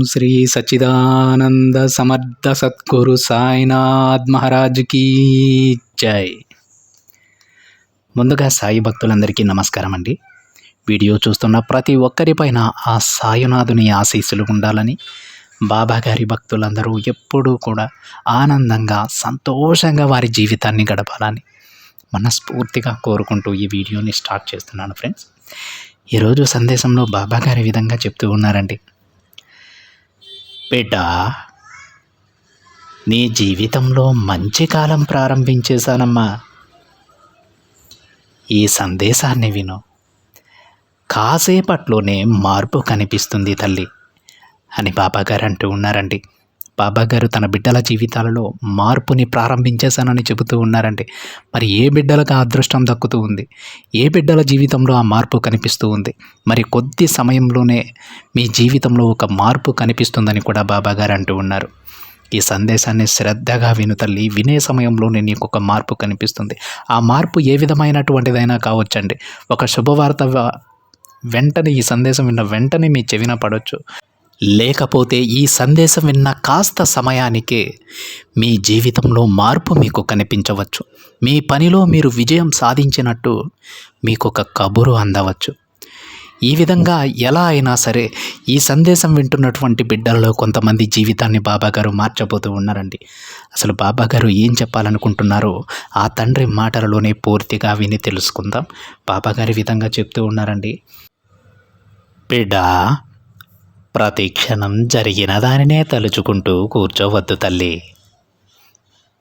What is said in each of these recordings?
శ్రీ సచ్చిదానంద సమర్థ సద్గురు సాయినాథ్ మహారాజ్ కీ జై. ముందుగా సాయి భక్తులందరికీ నమస్కారం అండి. వీడియో చూస్తున్న ప్రతి ఒక్కరిపైన ఆ సాయినాథుని ఆశీస్సులు ఉండాలని, బాబాగారి భక్తులందరూ ఎప్పుడూ కూడా ఆనందంగా సంతోషంగా వారి జీవితాన్ని గడపాలని మనస్ఫూర్తిగా కోరుకుంటూ ఈ వీడియోని స్టార్ట్ చేస్తున్నాను ఫ్రెండ్స్. ఈరోజు సందేశంలో బాబాగారి విధంగా చెప్తూ ఉన్నారండి. బిడ్డ, నీ జీవితంలో మంచి కాలం ప్రారంభించేశానమ్మా. ఈ సందేశాన్ని విను. కాసేపట్లోనే మార్పు కనిపిస్తుంది తల్లి అని బాబాగారు అంటూ ఉన్నారండి. బాబాగారు తన బిడ్డల జీవితాలలో మార్పుని ప్రారంభించేశానని చెబుతూ ఉన్నారండి. మరి ఏ బిడ్డలకు ఆ అదృష్టం దక్కుతూ ఉంది? ఏ బిడ్డల జీవితంలో ఆ మార్పు కనిపిస్తూ ఉంది? మరి కొద్ది సమయంలోనే మీ జీవితంలో ఒక మార్పు కనిపిస్తుందని కూడా బాబాగారు అంటూ ఉన్నారు. ఈ సందేశాన్ని శ్రద్ధగా విను తల్లి. వినే సమయంలోనే నీకు ఒక మార్పు కనిపిస్తుంది. ఆ మార్పు ఏ విధమైనటువంటిదైనా కావచ్చండి. ఒక శుభవార్త వెంటనే ఈ సందేశం విన్న వెంటనే మీ చెవిన పడవచ్చు. లేకపోతే ఈ సందేశం విన్న కాస్త సమయానికే మీ జీవితంలో మార్పు మీకు కనిపించవచ్చు. మీ పనిలో మీరు విజయం సాధించినట్టు మీకు ఒక కబురు అందవచ్చు. ఈ విధంగా ఎలా అయినా సరే ఈ సందేశం వింటున్నటువంటి బిడ్డలలో కొంతమంది జీవితాన్ని బాబాగారు మార్చబోతూ ఉన్నారండి. అసలు బాబాగారు ఏం చెప్పాలనుకుంటున్నారో ఆ తండ్రి మాటలలోనే పూర్తిగా విని తెలుసుకుందాం. బాబాగారి విధంగా చెప్తూ ఉన్నారండి. బిడ్డ, ప్రతి క్షణం జరిగిన దానినే తలుచుకుంటూ కూర్చోవద్దు తల్లి.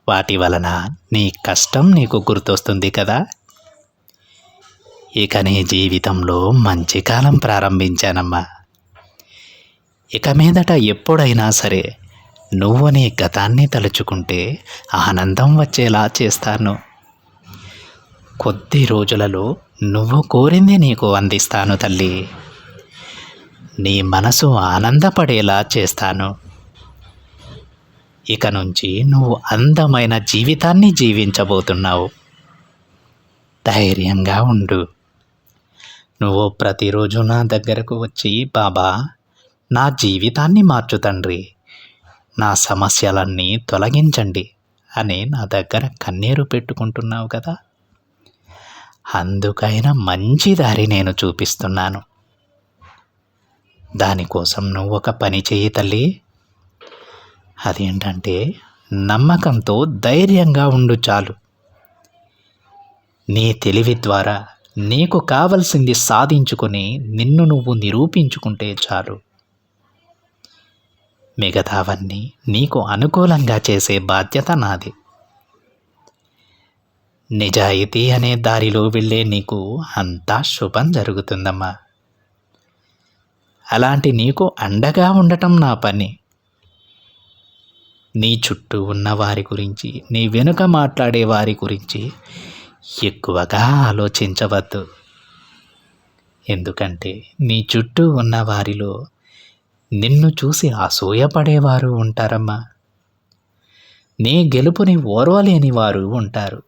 వాటి వలన నీ కష్టం నీకు గుర్తొస్తుంది కదా. ఇక నీ జీవితంలో మంచి కాలం ప్రారంభించానమ్మా. ఇక మీదట ఎప్పుడైనా సరే నువ్వు నీ గతాన్ని తలుచుకుంటే ఆనందం వచ్చేలా చేస్తాను. కొద్ది రోజులలో నువ్వు కోరింది నీకు అందిస్తాను తల్లి. నీ మనసు ఆనందపడేలా చేస్తాను. ఇక నుంచి నువ్వు అందమైన జీవితాన్ని జీవించబోతున్నావు. ధైర్యంగా ఉండు. నువ్వు ప్రతిరోజు నా దగ్గరకు వచ్చి, బాబా నా జీవితాన్ని మార్చు తండ్రి, నా సమస్యలన్నీ తొలగించండి అని నా దగ్గర కన్నీరు పెట్టుకుంటున్నావు కదా. అందుకైనా మంచి దారి నేను చూపిస్తున్నాను. దానికోసం నువ్వు ఒక పని చేయి తల్లి. అదేంటంటే నమ్మకంతో ధైర్యంగా ఉండు చాలు. నీ తెలివి ద్వారా నీకు కావలసింది సాధించుకొని నిన్ను నువ్వు నిరూపించుకుంటే చాలు. మిగతావన్నీ నీకు అనుకూలంగా చేసే బాధ్యత నాది. నిజాయితీ అనే దారిలో వెళ్ళే నీకు అంతా శుభం జరుగుతుందమ్మా. అలాంటి నీకు అండగా ఉండటం నా పని. నీ చుట్టూ ఉన్న వారి గురించి, నీ వెనుక మాట్లాడే వారి గురించి ఎక్కువగా ఆలోచించవద్దు. ఎందుకంటే నీ చుట్టూ ఉన్న వారిలో నిన్ను చూసి అసూయపడేవారు ఉంటారమ్మా. నీ గెలుపుని ఓర్వలేని వారు ఉంటారు.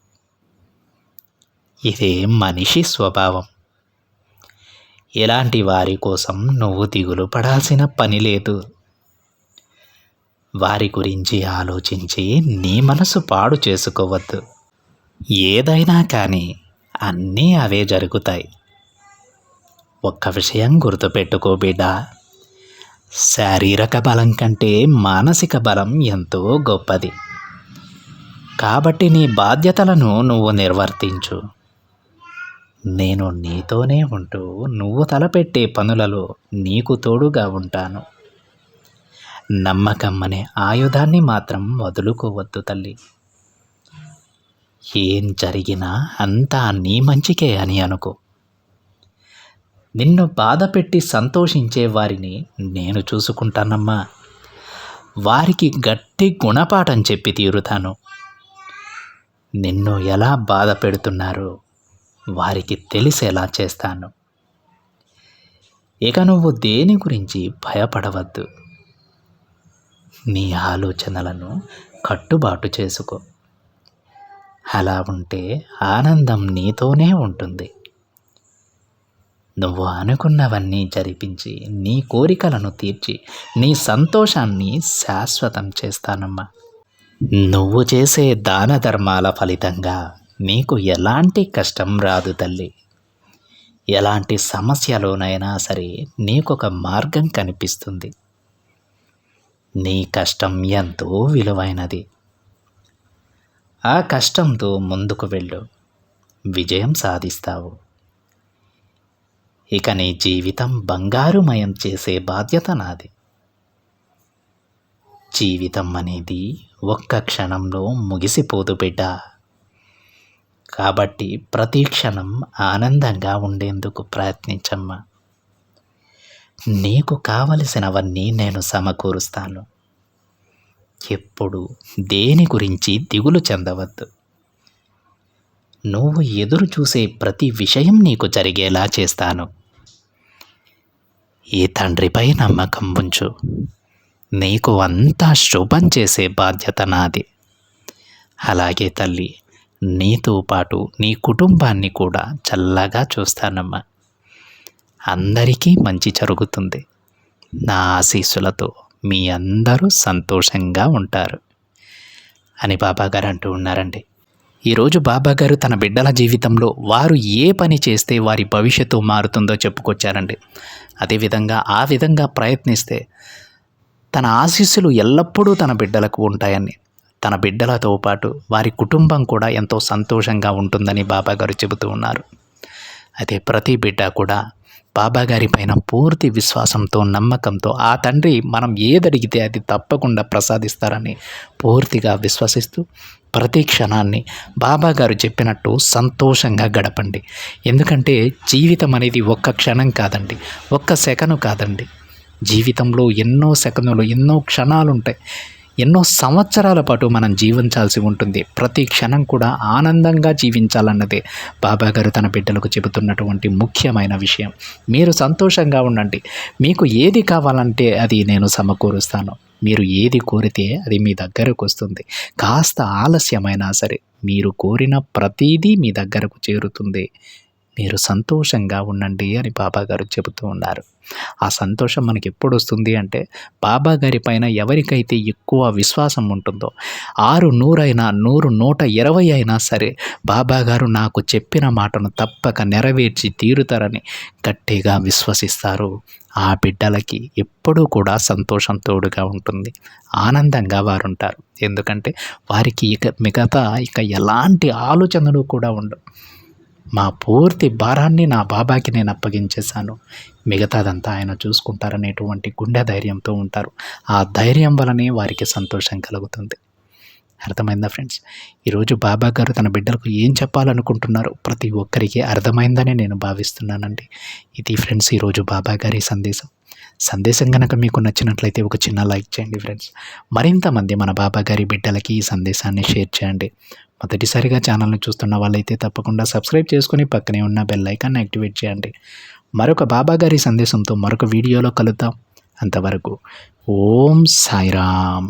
ఇదే మనిషి స్వభావం. ఇలాంటి వారి కోసం నువ్వు దిగులు పడాల్సిన పని లేదు. వారి గురించి ఆలోచించి నీ మనసు పాడు చేసుకోవద్దు. ఏదైనా కానీ అన్నీ అవే జరుగుతాయి. ఒక్క విషయం గుర్తుపెట్టుకో బిడ్డ, శారీరక బలం కంటే మానసిక బలం ఎంతో గొప్పది. కాబట్టి నీ బాధ్యతలను నువ్వు నిర్వర్తించు. నేను నీతోనే ఉంటూ నువ్వు తలపెట్టే పనులలో నీకు తోడుగా ఉంటాను. నమ్మకం అనే ఆయుధాన్ని మాత్రం వదులుకోవద్దు తల్లి. ఏం జరిగినా అంతా నీ మంచికే అని అనుకో. నిన్ను బాధ పెట్టి సంతోషించే వారిని నేను చూసుకుంటానమ్మా. వారికి గట్టి గుణపాఠం చెప్పి తీరుతాను. నిన్ను ఎలా బాధ పెడుతున్నారో వారికి తెలిసేలా చేస్తాను. ఇక నువ్వు దేని గురించి భయపడవద్దు. నీ ఆలోచనలను కట్టుబాటు చేసుకో. అలా ఉంటే ఆనందం నీతోనే ఉంటుంది. నువ్వు అనుకున్నవన్నీ జరిపించి నీ కోరికలను తీర్చి నీ సంతోషాన్ని శాశ్వతం చేస్తానమ్మా. నువ్వు చేసే దాన ధర్మాల ఫలితంగా నీకు ఎలాంటి కష్టం రాదు తల్లి. ఎలాంటి సమస్యలోనైనా సరే నీకొక మార్గం కనిపిస్తుంది. నీ కష్టం ఎంతో విలువైనది. ఆ కష్టంతో ముందుకు వెళ్ళు, విజయం సాధిస్తావు. ఇక నీ జీవితం బంగారుమయం చేసే బాధ్యత నాది. జీవితం అనేది ఒక్క క్షణంలో ముగిసిపోదు బిడ్డ. కాబట్టి ప్రతి క్షణం ఆనందంగా ఉండేందుకు ప్రయత్నించమ్మా. నీకు కావలసినవన్నీ నేను సమకూరుస్తాను. ఎప్పుడు దేని గురించి దిగులు చెందవద్దు. నువ్వు ఎదురు చూసే ప్రతి విషయం నీకు జరిగేలా చేస్తాను. ఈ తండ్రిపై నమ్మకం ఉంచు. నీకు అంతా శుభం చేసే బాధ్యత నాది. అలాగే తల్లి, నీతో పాటు నీ కుటుంబాన్ని కూడా చల్లగా చూస్తానమ్మా. అందరికీ మంచి జరుగుతుంది. నా ఆశీస్సులతో మీ అందరూ సంతోషంగా ఉంటారు అని బాబాగారు అంటూ ఉన్నారండి. ఈరోజు బాబాగారు తన బిడ్డల జీవితంలో వారు ఏ పని చేస్తే వారి భవిష్యత్తు మారుతుందో చెప్పుకొచ్చారండి. అదేవిధంగా ఆ విధంగా ప్రయత్నిస్తే తన ఆశీస్సులు ఎల్లప్పుడూ తన బిడ్డలకు ఉంటాయని, తన బిడ్డలతో పాటు వారి కుటుంబం కూడా ఎంతో సంతోషంగా ఉంటుందని బాబాగారు చెబుతూ ఉన్నారు. అయితే ప్రతి బిడ్డ కూడా బాబాగారి పైన పూర్తి విశ్వాసంతో, నమ్మకంతో ఆ తండ్రి మనం ఏదడిగితే అది తప్పకుండా ప్రసాదిస్తారని పూర్తిగా విశ్వసిస్తూ ప్రతి క్షణాన్ని బాబాగారు చెప్పినట్టు సంతోషంగా గడపండి. ఎందుకంటే జీవితం అనేది ఒక్క క్షణం కాదండి, ఒక్క సెకను కాదండి. జీవితంలో ఎన్నో సెకనులు, ఎన్నో క్షణాలు ఉంటాయి. ఎన్నో సంవత్సరాల పాటు మనం జీవించాల్సి ఉంటుంది. ప్రతి క్షణం కూడా ఆనందంగా జీవించాలన్నదే బాబాగారు తన బిడ్డలకు చెబుతున్నటువంటి ముఖ్యమైన విషయం. మీరు సంతోషంగా ఉండండి. మీకు ఏది కావాలంటే అది నేను సమకూరుస్తాను. మీరు ఏది కోరితే అది మీ దగ్గరకు వస్తుంది. కాస్త ఆలస్యమైనా సరే మీరు కోరిన ప్రతిదీ మీ దగ్గరకు చేరుతుంది. మీరు సంతోషంగా ఉండండి అని బాబాగారు చెబుతూ ఉన్నారు. ఆ సంతోషం మనకి ఎప్పుడు వస్తుంది అంటే బాబాగారి పైన ఎవరికైతే ఎక్కువ విశ్వాసం ఉంటుందో 600 అయినా 100, 120 అయినా సరే బాబాగారు నాకు చెప్పిన మాటను తప్పక నెరవేర్చి తీరుతారని గట్టిగా విశ్వసిస్తారు. ఆ బిడ్డలకి ఎప్పుడూ కూడా సంతోషం తోడుగా ఉంటుంది. ఆనందంగా వారు ఉంటారు. ఎందుకంటే వారికి మిగతా ఎలాంటి ఆలోచనలు కూడా ఉండవు. మా పూర్తి భారాన్ని నా బాబాకి నేను అప్పగించేశాను, మిగతాదంతా ఆయన చూసుకుంటారనేటువంటి గుండె ధైర్యంతో ఉంటారు. ఆ ధైర్యం వలనే వారికి సంతోషం కలుగుతుంది. అర్థమైందా ఫ్రెండ్స్? ఈరోజు బాబాగారు తన బిడ్డలకు ఏం చెప్పాలనుకుంటున్నారో ప్రతి ఒక్కరికి అర్థమైందని నేను భావిస్తున్నానండి. ఇది ఫ్రెండ్స్ ఈరోజు బాబాగారి సందేశం కనుక మీకు నచ్చినట్లయితే ఒక చిన్న లైక్ చేయండి ఫ్రెండ్స్. మరింతమంది మన బాబాగారి బిడ్డలకి ఈ సందేశాన్ని షేర్ చేయండి. మొదటిసారిగా ఛానల్ని చూస్తున్న వాళ్ళైతే తప్పకుండా సబ్స్క్రైబ్ చేసుకొని పక్కనే ఉన్న బెల్ ఐకాన్ని యాక్టివేట్ చేయండి. మరొక బాబాగారి సందేశంతో మరొక వీడియోలో కలుద్దాం. అంతవరకు ఓం సాయిరామ్.